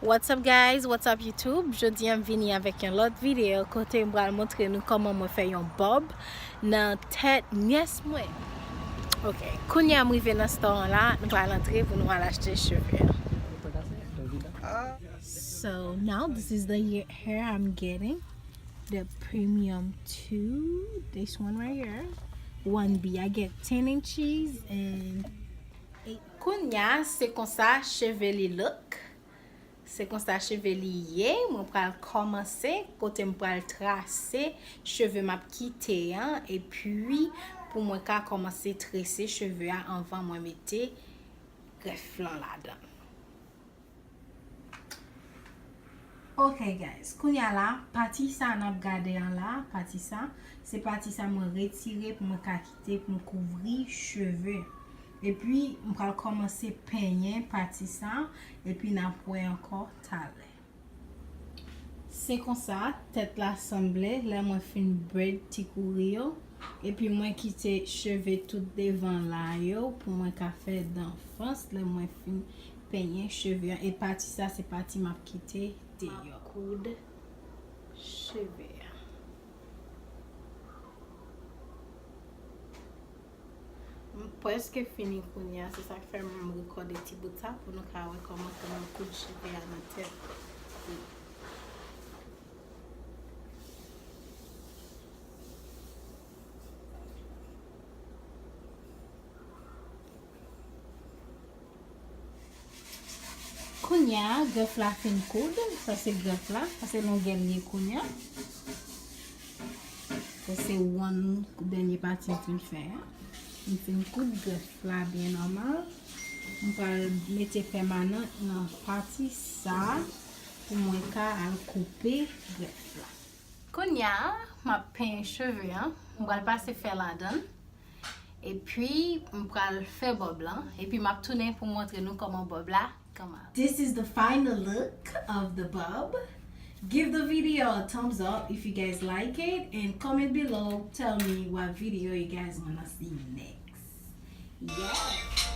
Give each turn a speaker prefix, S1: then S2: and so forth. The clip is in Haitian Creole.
S1: What's up guys, what's up YouTube? Jodi am vini avèk yon lot video kote m pral montre nou koman mwen fè yon bob nan tèt nies mwen. Ok, kounya m rive nan store la, nou pral antre pou nou al achete cheve. So now this is the hair I'm getting. The premium 2, this one right here. 1B, I get 10 inches and 8. Kounya, se kon sa cheve li look. Se kon sa cheve li ye, mwen pral komanse, kote mwen pral trase, cheve map kite yan, e puis pou mwen ka komanse trese cheve a anvan mwen mette grefflan la dan. Ok guys, kounya la, pati sa nap gade yan la, pati sa, se pati sa mwen retire pou mwen ka kite pou mwen kouvri cheve. Et puis, je vais commencer à peigner partie ça et puis je vais encore taler. C'est comme ça, tête l'assemblée, là moi fin braid ti courir et puis moi quitter cheveux tout devant là yo pour moi ka faire d'enfance, là moi fin peigner cheveux et partie ça c'est partie m'a quitter de yo coude cheveux. Presque fini kounya, c'est ça qui fait me recorder petit bout ça pour nous voir comment on coupe cheveux à notre tête. Kounya, greffe la fin coude, ça c'est greffe là, ça c'est longueur lié kounya. Ça c'est one dernier partie que tu fais. On fait une coupe de greffe là bien normal. On va mettre permanent dans partie ça pour moi à couper greffe là. Kounya, ma peint cheveux hein, on va passer faire la donne. Et puis on va faire bob là et puis m'a tourner pour montrer nous comment bob là comment. This is the final look of the bob. Give the video a thumbs up if you guys like it and comment below, tell me what video you guys wanna see next. Yeah.